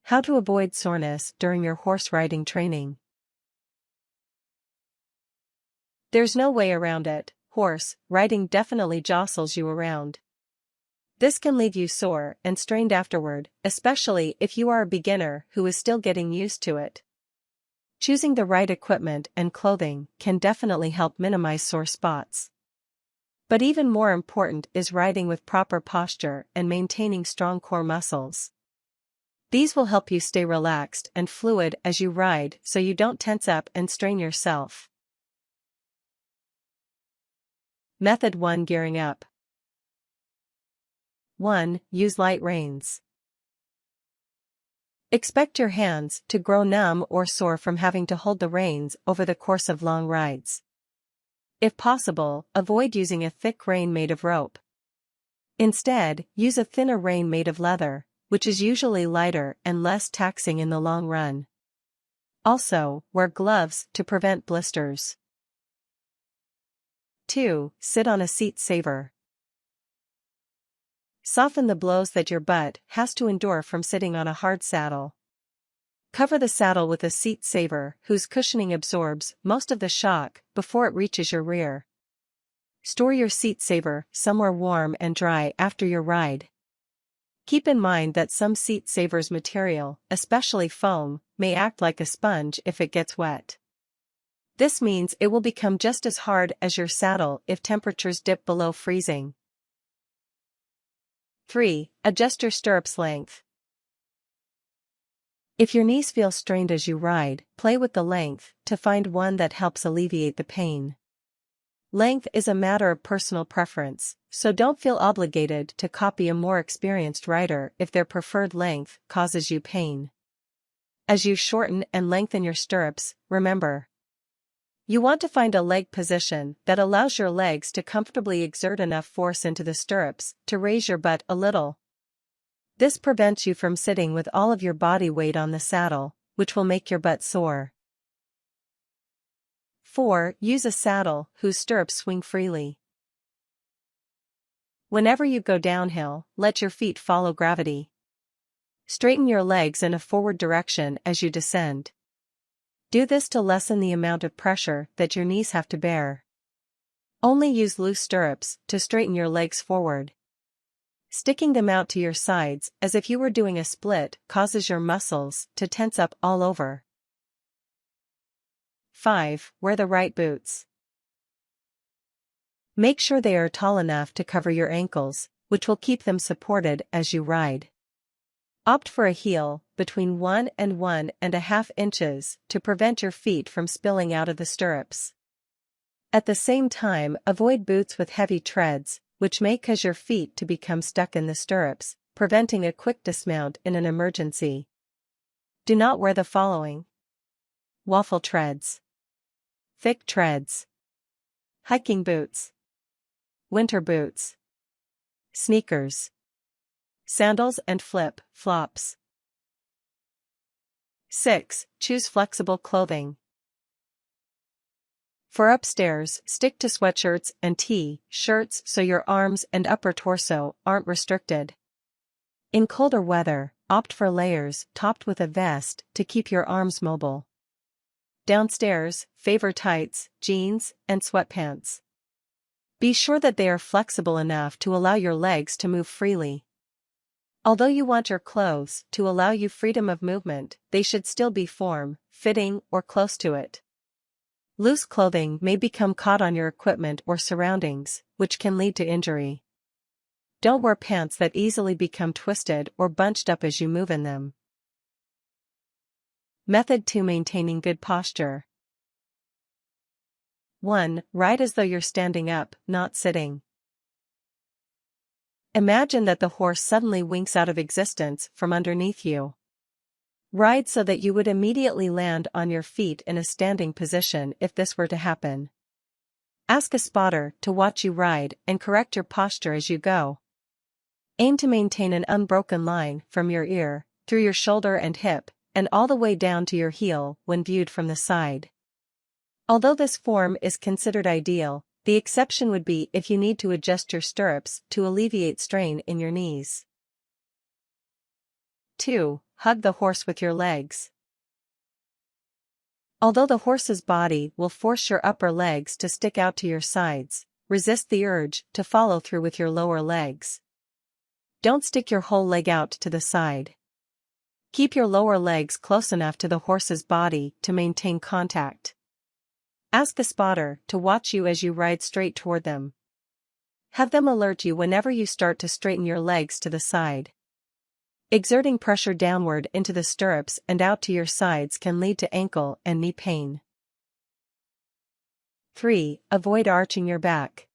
How to avoid soreness during your horse riding training. There's no way around it. Horse riding definitely jostles you around. This can leave you sore and strained afterward, especially if you are a beginner who is still getting used to it. Choosing the right equipment and clothing can definitely help minimize sore spots. But even more important is riding with proper posture and maintaining strong core muscles. These will help you stay relaxed and fluid as you ride so you don't tense up and strain yourself. Method 1: Gearing up. 1. Use light reins. Expect your hands to grow numb or sore from having to hold the reins over the course of long rides. If possible, avoid using a thick rein made of rope. Instead, use a thinner rein made of leather, which is usually lighter and less taxing in the long run. Also, wear gloves to prevent blisters. 2. Sit on a seat saver. Soften the blows that your butt has to endure from sitting on a hard saddle. Cover the saddle with a seat saver whose cushioning absorbs most of the shock before it reaches your rear. Store your seat saver somewhere warm and dry after your ride. Keep in mind that some seat savers material, especially foam, may act like a sponge if it gets wet. This means it will become just as hard as your saddle if temperatures dip below freezing. 3. Adjust your stirrups length. If your knees feel strained as you ride, play with the length to find one that helps alleviate the pain. Length is a matter of personal preference, so don't feel obligated to copy a more experienced rider if their preferred length causes you pain. As you shorten and lengthen your stirrups, remember, you want to find a leg position that allows your legs to comfortably exert enough force into the stirrups to raise your butt a little. This prevents you from sitting with all of your body weight on the saddle, which will make your butt sore. 4. Use a saddle whose stirrups swing freely. Whenever you go downhill, let your feet follow gravity. Straighten your legs in a forward direction as you descend. Do this to lessen the amount of pressure that your knees have to bear. Only use loose stirrups to straighten your legs forward. Sticking them out to your sides as if you were doing a split causes your muscles to tense up all over. 5. Wear the right boots. Make sure they are tall enough to cover your ankles, which will keep them supported as you ride. Opt for a heel between 1 and 1.5 inches to prevent your feet from spilling out of the stirrups. At the same time, avoid boots with heavy treads, which may cause your feet to become stuck in the stirrups, preventing a quick dismount in an emergency. Do not wear the following: waffle treads, thick treads, hiking boots, winter boots, sneakers, sandals and flip-flops. 6. Choose flexible clothing. For upstairs, stick to sweatshirts and T-shirts so your arms and upper torso aren't restricted. In colder weather, opt for layers topped with a vest to keep your arms mobile. Downstairs, favor tights, jeans, and sweatpants. Be sure that they are flexible enough to allow your legs to move freely. Although you want your clothes to allow you freedom of movement, they should still be form-fitting or close to it. Loose clothing may become caught on your equipment or surroundings, which can lead to injury. Don't wear pants that easily become twisted or bunched up as you move in them. Method 2: Maintaining good posture. 1. Ride as though you're standing up, not sitting. Imagine that the horse suddenly winks out of existence from underneath you. Ride so that you would immediately land on your feet in a standing position if this were to happen. Ask a spotter to watch you ride and correct your posture as you go. Aim to maintain an unbroken line from your ear, through your shoulder and hip, and all the way down to your heel when viewed from the side. Although this form is considered ideal, the exception would be if you need to adjust your stirrups to alleviate strain in your knees. 2. hug the horse with your legs. Although the horse's body will force your upper legs to stick out to your sides, resist the urge to follow through with your lower legs. Don't stick your whole leg out to the side. Keep your lower legs close enough to the horse's body to maintain contact. Ask the spotter to watch you as you ride straight toward them. Have them alert you whenever you start to straighten your legs to the side. Exerting pressure downward into the stirrups and out to your sides can lead to ankle and knee pain. 3. Avoid arching your back.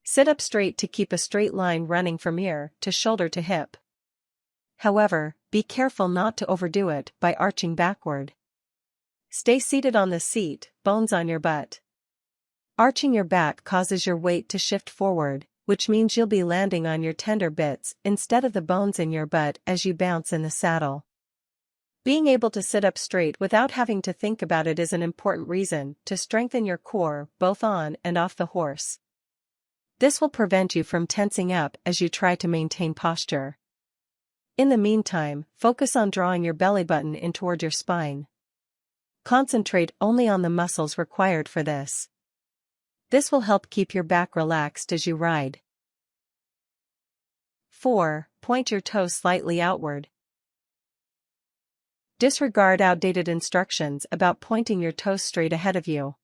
Sit up straight to keep a straight line running from ear to shoulder to hip. However, be careful not to overdo it by arching backward. Stay seated on the seat, bones on your butt. Arching your back causes your weight to shift forward, which means you'll be landing on your tender bits instead of the bones in your butt as you bounce in the saddle. Being able to sit up straight without having to think about it is an important reason to strengthen your core both on and off the horse. This will prevent you from tensing up as you try to maintain posture. In the meantime, focus on drawing your belly button in toward your spine. Concentrate only on the muscles required for this. This will help keep your back relaxed as you ride. 4. Point your toes slightly outward. Disregard outdated instructions about pointing your toes straight ahead of you.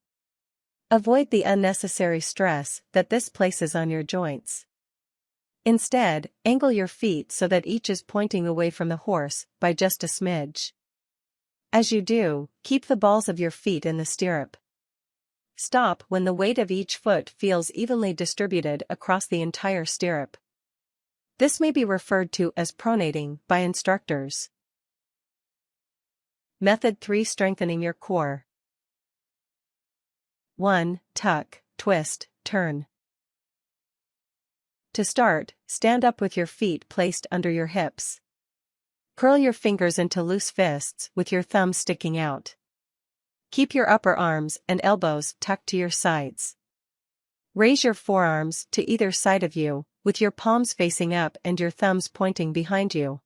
Avoid the unnecessary stress that this places on your joints. Instead, angle your feet so that each is pointing away from the horse by just a smidge. As you do, keep the balls of your feet in the stirrup. Stop when the weight of each foot feels evenly distributed across the entire stirrup. This may be referred to as pronating by instructors. Method 3. Strengthening your core. 1. Tuck, twist, turn. To start, stand up with your feet placed under your hips. Curl your fingers into loose fists with your thumbs sticking out. Keep your upper arms and elbows tucked to your sides. Raise your forearms to either side of you, with your palms facing up and your thumbs pointing behind you.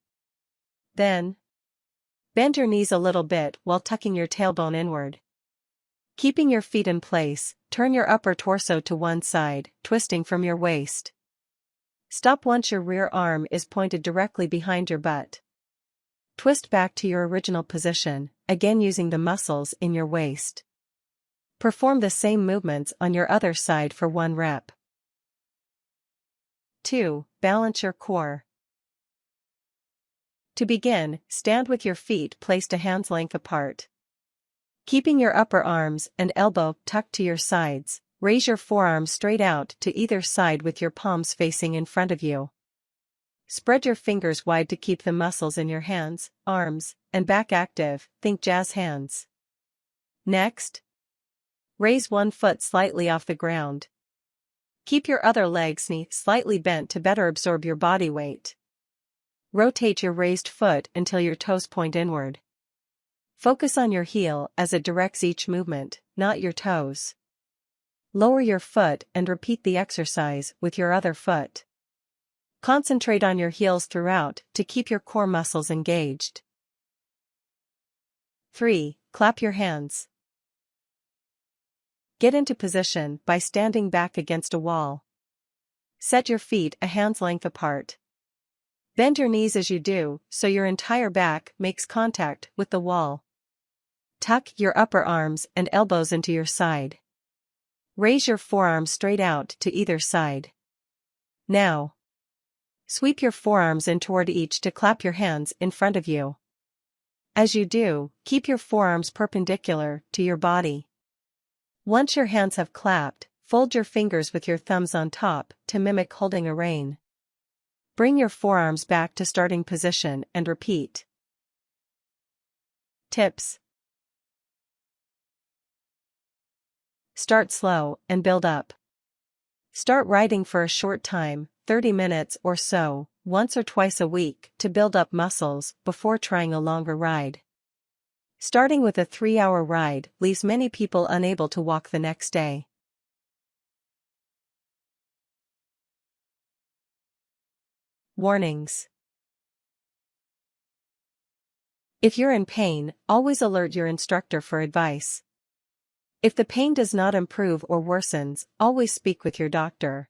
Then, bend your knees a little bit while tucking your tailbone inward. Keeping your feet in place, turn your upper torso to one side, twisting from your waist. Stop once your rear arm is pointed directly behind your butt. Twist back to your original position, again using the muscles in your waist. Perform the same movements on your other side for 1 rep. 2. Balance your core. To begin, stand with your feet placed a hand's length apart. Keeping your upper arms and elbow tucked to your sides, raise your forearms straight out to either side with your palms facing in front of you. Spread your fingers wide to keep the muscles in your hands, arms, and back active, think jazz hands. Next, raise one foot slightly off the ground. Keep your other leg slightly bent to better absorb your body weight. Rotate your raised foot until your toes point inward. Focus on your heel as it directs each movement, not your toes. Lower your foot and repeat the exercise with your other foot. Concentrate on your heels throughout to keep your core muscles engaged. 3. Clap your hands. Get into position by standing back against a wall. Set your feet a hand's length apart. Bend your knees as you do, so your entire back makes contact with the wall. Tuck your upper arms and elbows into your side. Raise your forearms straight out to either side. Now, sweep your forearms in toward each to clap your hands in front of you. As you do, keep your forearms perpendicular to your body. Once your hands have clapped, fold your fingers with your thumbs on top to mimic holding a rein. Bring your forearms back to starting position and repeat. Tips. Start slow and build up. Start riding for a short time, 30 minutes or so, once or twice a week, to build up muscles before trying a longer ride. Starting with a 3-hour ride leaves many people unable to walk the next day. Warnings. If you're in pain, always alert your instructor for advice. If the pain does not improve or worsens, always speak with your doctor.